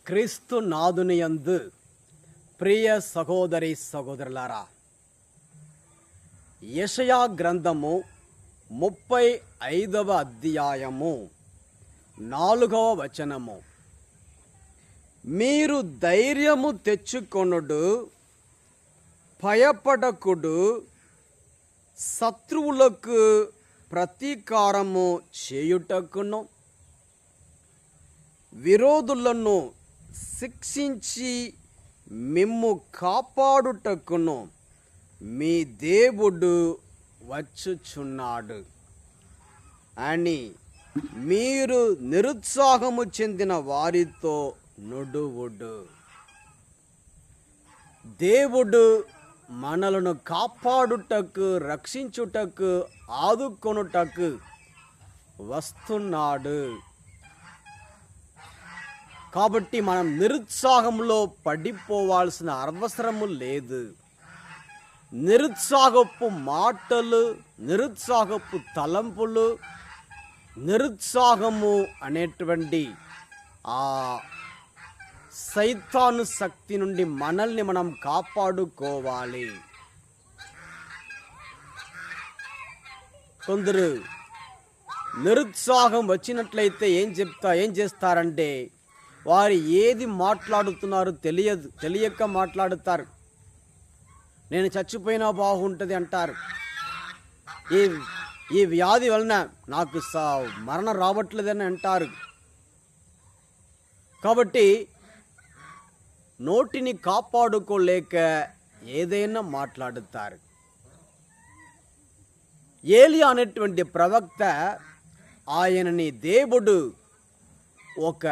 క్రీస్తు నాదునియందు ప్రియ సహోదరి సహోదరులారా, యెషయా గ్రంథము 35వ అధ్యాయము 4వ వచనము. మీరు ధైర్యము తెచ్చుకొనుడు, భయపడకుడు, శత్రువులకు ప్రతీకారము చేయుటకును విరోధులను శిక్షించి మిమ్ము కాపాడుటకును మీ దేవుడు వచ్చుచున్నాడు అని మీరు నిరుత్సాహము చెందిన వారితో నుడువుడు. దేవుడు మనలను కాపాడుటకు, రక్షించుటకు, ఆదుకొనుటకు వస్తున్నాడు. కాబట్టి మనం నిరుత్సాహంలో పడిపోవాల్సిన అవసరము లేదు. నిరుత్సాహపు మాటలు, నిరుత్సాహపు తలంపులు, నిరుత్సాహము అనేటువంటి ఆ సైతాను శక్తి నుండి మనల్ని మనం కాపాడుకోవాలి. కొందరు నిరుత్సాహం వచ్చినట్లయితే ఏం చేస్తారంటే, వారు ఏది మాట్లాడుతున్నారో తెలియక మాట్లాడుతారు. నేను చచ్చిపోయినా బాగుంటుంది అంటారు. ఈ వ్యాధి వలన నాకు మరణం రావట్లేదని అంటారు. కాబట్టి నోటిని కాపాడుకోలేక ఏదైనా మాట్లాడుతారు. ఏలియా అనేటువంటి ప్రవక్త, ఆయనని దేవుడు ఒక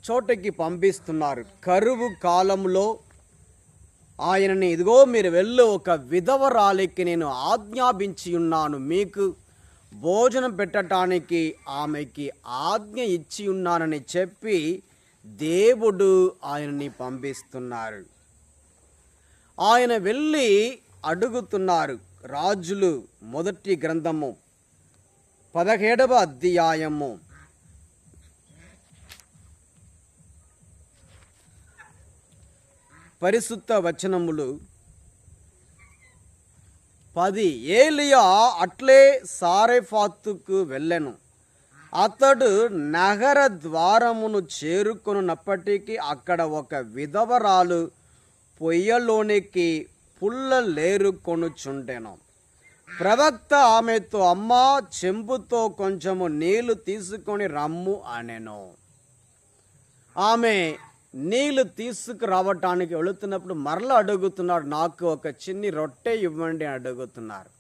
చోటకి పంపిస్తున్నారు. కరువు కాలంలో ఆయనని, ఇదిగో మీరు వెళ్ళు, ఒక విధవరాలికి నేను ఆజ్ఞాపించి ఉన్నాను, మీకు భోజనం పెట్టడానికి ఆమెకి ఆజ్ఞ ఇచ్చి ఉన్నానని చెప్పి దేవుడు ఆయనని పంపిస్తున్నారు. ఆయన వెళ్ళి అడుగుతున్నారు. రాజులు మొదటి గ్రంథము 17వ అధ్యాయము 10 వచనములు. ఏలియా అట్లే సారెఫాతుకు వెళ్ళెను. అతడు నగర ద్వారమును చేరుకొనున్నప్పటికీ అక్కడ ఒక విధవరాలు పొయ్యలోనికి పుల్లలేరుకొనుచుండెను. ప్రవక్త ఆమెతో, అమ్మా, చెంబుతో కొంచెము నీళ్లు తీసుకొని రమ్ము అనెను. ఆమె నీళ్లు తీసుకురావటానికి వెళుతున్నప్పుడు మరలా అడుగుతున్నాడు, నాకు ఒక చిన్ని రొట్టె ఇవ్వండి అని అడుగుతున్నారు.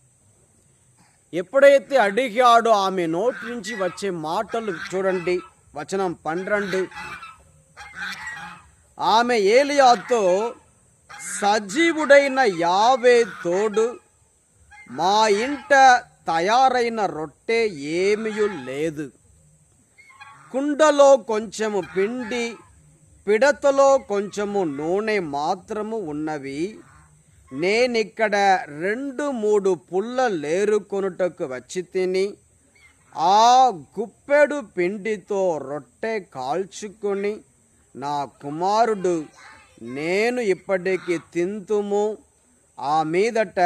ఎప్పుడైతే అడిగాడో ఆమె నోటి నుంచి వచ్చే మాటలు చూడండి. వచనం 12. ఆమె ఏలియాతో, సజీవుడైన యావే తోడు, మా ఇంట తయారైన రొట్టె ఏమీ లేదు. కుండలో కొంచెము పిండి, పిడతలో కొంచెము నూనె మాత్రము ఉన్నవి. నేనిక్కడ 2-3 పుల్లలేరుకొనుటకు వచ్చి తిని, ఆ గుప్పెడు పిండితో రొట్టె కాల్చుకొని నా కుమారుడు నేను ఇప్పటికి తింతుము, ఆ మీదట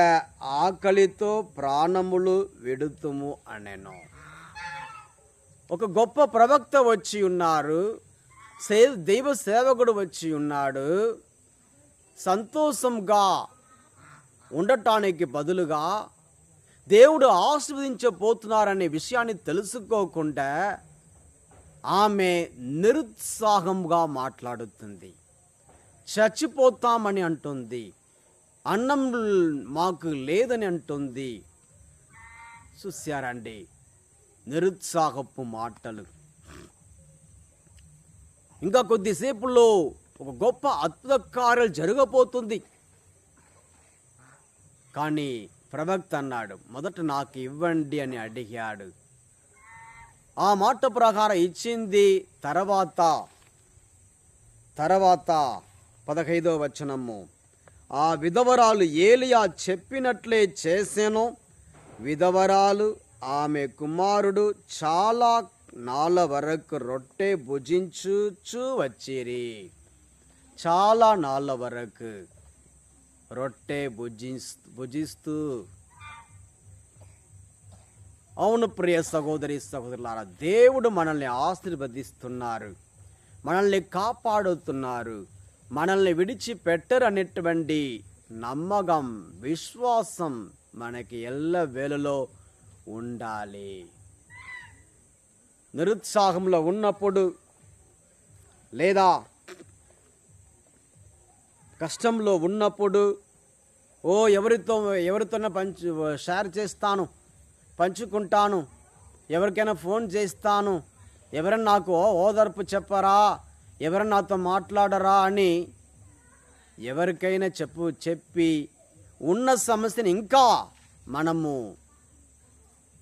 ఆకలితో ప్రాణములు విడుతుము అనెను. ఒక గొప్ప ప్రవక్త వచ్చి ఉన్నారు, దైవ సేవకుడు వచ్చి ఉన్నాడు. సంతోషంగా ఉండటానికి బదులుగా దేవుడు ఆశీర్వదించబోతున్నారనే విషయాన్ని తెలుసుకోకుండా ఆమె నిరుత్సాహంగా మాట్లాడుతుంది. చచ్చిపోతామని అంటుంది, అన్నం మాకు లేదని అంటుంది. చూశారండి నిరుత్సాహపు మాటలు. ఇంకా కొద్దిసేపులో ఒక గొప్ప అద్భుత కార్యాలు జరగబోతుంది. కానీ ప్రవక్త అన్నాడు, మొదట నాకు ఇవ్వండి అని అడిగాడు. ఆ మాట ప్రకారం ఇచ్చింది. తర్వాత 15వ వచనము. ఆ విధవరాలు ఏలియా చెప్పినట్లే చేసెను. విధవరాలు, ఆమె కుమారుడు చాలా నాళ్ళ వరకు రొట్టె భుజించుచు వచ్చిరి. చాలా నాళ్ళ వరకు రొట్టె భుజిస్తూ. అవును ప్రియ సహోదరి సహోదరులారా, దేవుడు మనల్ని ఆశీర్వదిస్తున్నారు, మనల్ని కాపాడుతున్నారు, మనల్ని విడిచిపెట్టరు అనేటువంటి నమ్మకం, విశ్వాసం మనకి ఎల్ల వేళలో ఉండాలి. నిరుత్సాహంలో ఉన్నప్పుడు లేదా కష్టంలో ఉన్నప్పుడు ఎవరితోనే షేర్ చేస్తాను, పంచుకుంటాను, ఎవరికైనా ఫోన్ చేస్తాను, ఎవరైనా నాకు ఓదార్పు చెప్పరా, ఎవరైనా నాతో మాట్లాడరా అని ఎవరికైనా చెప్పి ఉన్న సమస్యని ఇంకా మనము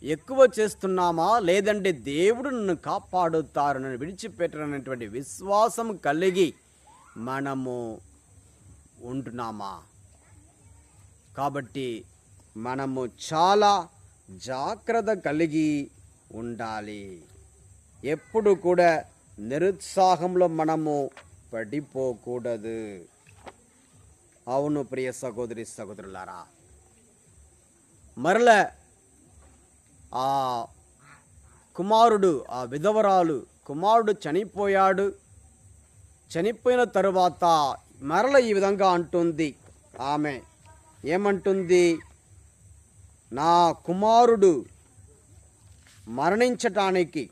ఎక్కువ చేస్తున్నామా, లేదంటే దేవుడు నన్ను కాపాడుతారు, నన్ను విడిచిపెట్టరనేటువంటి విశ్వాసం కలిగి మనము ఉంటున్నామా? కాబట్టి మనము చాలా జాగ్రత్త కలిగి ఉండాలి. ఎప్పుడు కూడా నిరుత్సాహంలో మనము పడిపోకూడదు. అవును ప్రియ సహోదరి సహోదరులారా, మరల ఆ కుమారుడు, ఆ విధవరాలు కుమారుడు చనిపోయాడు. చనిపోయిన తరువాత మరల ఈ విధంగా అంటుంది. ఆమె ఏమంటుంది? నా కుమారుడు మరణించటానికి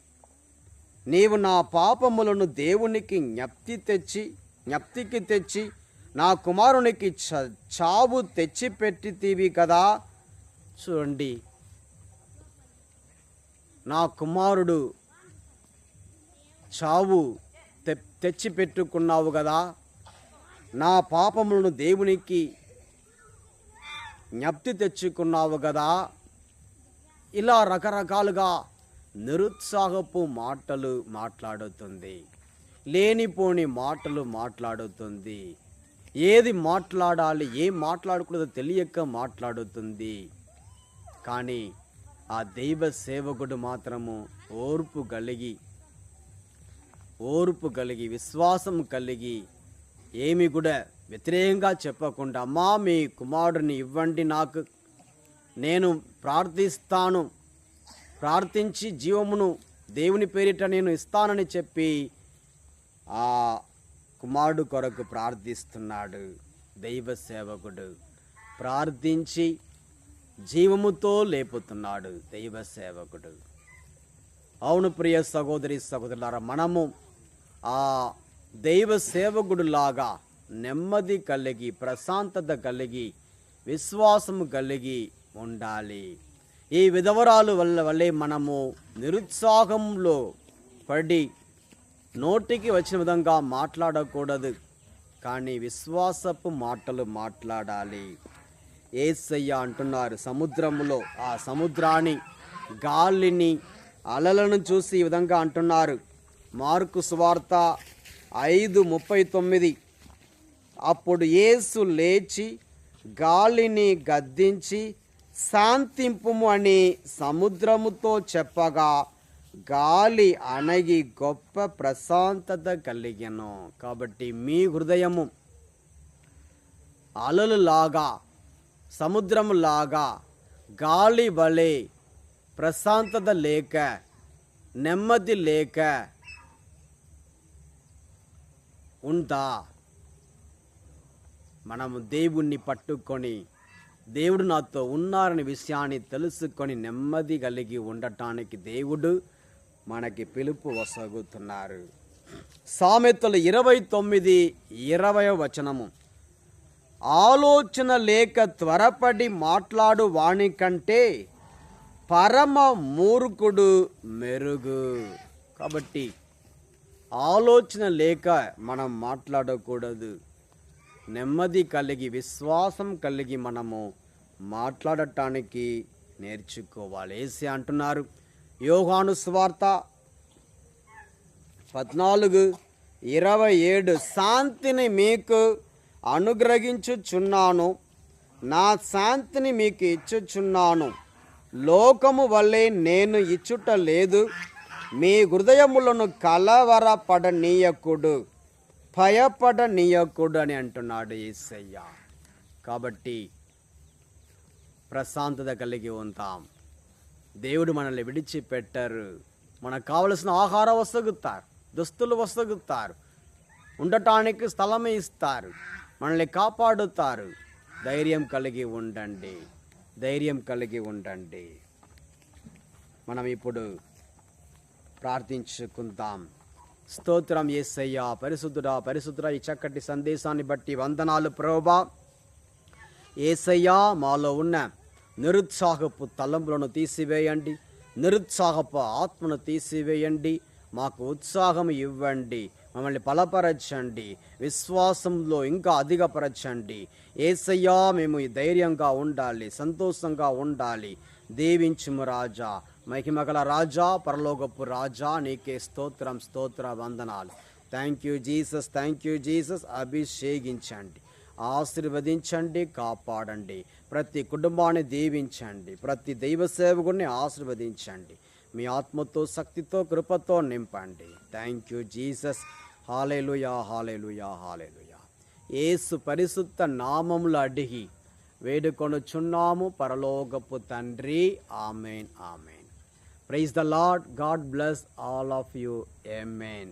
నీవు నా పాపములను దేవునికి జ్ఞప్తికి తెచ్చి నా కుమారునికి చావు తెచ్చిపెట్టితీవి కదా. చూడండి, నా కుమారుడు చావు తెచ్చిపెట్టుకున్నావు కదా, నా పాపములను దేవునికి జ్ఞప్తి తెచ్చుకున్నావు కదా. ఇలా రకరకాలుగా నిరుత్సాహపు మాటలు మాట్లాడుతుంది, లేనిపోని మాటలు మాట్లాడుతుంది, ఏది మాట్లాడాలి ఏం మాట్లాడకూడదో తెలియక మాట్లాడుతుంది. కానీ ఆ దైవ సేవకుడు మాత్రము ఓర్పు కలిగి విశ్వాసం కలిగి ఏమి కూడా వ్యతిరేకంగా చెప్పకుండా, అమ్మా మీ కుమారుడిని ఇవ్వండి, నాకు నేను ప్రార్థించి జీవమును దేవుని పేరిట నేను ఇస్తానని చెప్పి ఆ కుమారుడు కొరకు ప్రార్థిస్తున్నాడు. దైవ సేవకుడు ప్రార్థించి జీవముతో లేపుతున్నాడు దైవ సేవకుడు. అవును ప్రియ సహోదరి సహోదరులారా, మనము ఆ దైవ సేవకుడు లాగా నెమ్మది కలిగి, ప్రశాంతత కలిగి, విశ్వాసము కలిగి ఉండాలి. ఈ విధవరాలు వల్లే మనము నిరుత్సాహంలో పడి నోటికి వచ్చిన విధంగా మాట్లాడకూడదు, కానీ విశ్వాసపు మాటలు మాట్లాడాలి. యేసయ్య అంటున్నారు, సముద్రములో ఆ సముద్రాన్ని, గాలిని, అలలను చూసి ఈ విధంగా అంటున్నారు. మార్కు సువార్త 5:39, అప్పుడు యేసు లేచి గాలిని గద్దించి శాంతింపుము అని సముద్రముతో చెప్పగా గాలి అణగి గొప్ప ప్రశాంతత కలిగెను. కాబట్టి మీ హృదయము అలలులాగా, సముద్రములాగా, గాలి వలె ప్రశాంతత లేక, నెమ్మది లేక ఉందా? మనము దేవుణ్ణి పట్టుకొని, దేవుడు నాతో ఉన్నారనే విషయాన్ని తెలుసుకొని నెమ్మది కలిగి ఉండటానికి దేవుడు మనకి పిలుపు వసగుతున్నారు. సామెతలు 29:20 ఆలోచన లేక త్వరపడి మాట్లాడు వాణి కంటే పరమ మూర్ఖుడు మెరుగు. కాబట్టి ఆలోచన లేక మనం మాట్లాడకూడదు. నెమ్మది కలిగి, విశ్వాసం కలిగి మనము మాట్లాడటానికి నేర్చుకోవాలి. యేసే అంటున్నారు, యోహాను సువార్త 14:27, శాంతిని మీకు అనుగ్రహించుచున్నాను, నా శాంతిని మీకు ఇచ్చుచున్నాను, లోకము వల్లే నేను ఇచ్చుట లేదు, మీ హృదయములను కలవరపడనీయకుడు, భయపడనీయకుడు అని అంటున్నాడు యేసయ్య. కాబట్టి ప్రశాంతత కలిగి ఉంటాం. దేవుడు మనల్ని విడిచిపెట్టరు. మనకు కావలసిన ఆహారం వసగుతారు, దుస్తులు వసగుతారు, ఉండటానికి స్థలం ఇస్తారు, మనల్ని కాపాడుతారు. ధైర్యం కలిగి ఉండండి, ధైర్యం కలిగి ఉండండి. మనం ఇప్పుడు ప్రార్థించుకుందాం. స్తోత్రం యేసయ్యా, పరిశుద్ధుడా పరిశుద్ధుడా, ఈ చక్కటి సందేశాన్ని బట్టి వందనాలు ప్రభువా. యేసయ్యా, మాలో ఉన్న నిరుత్సాహపు తలంపులను తీసివేయండి, నిరుత్సాహపు ఆత్మను తీసివేయండి, మాకు ఉత్సాహం ఇవ్వండి, మమ్మల్ని బలపరచండి, విశ్వాసంలో ఇంకా అధికపరచండి. యేసయ్యా, మేము ధైర్యంగా ఉండాలి, సంతోషంగా ఉండాలి. దీవించుము రాజా, మహిమగల రాజా, పరలోకపు రాజా, నీకే స్తోత్రం స్తోత్ర వందనాలు. Thank you Jesus, thank you Jesus. అభిషేకించండి, ఆశీర్వదించండి, కాపాడండి. ప్రతి కుటుంబాన్ని దీవించండి, ప్రతి దైవ సేవకుడిని ఆశీర్వదించండి. మీ ఆత్మతో, శక్తితో, కృపతో నింపండి. Thank you Jesus. Hallelujah, hallelujah, hallelujah. యేసు పరిశుద్ధ నామములో అడిగి వేడుకొనుచున్నాము పరలోకపు తండ్రి. Amen, amen. Praise the Lord. God bless all of you. Amen.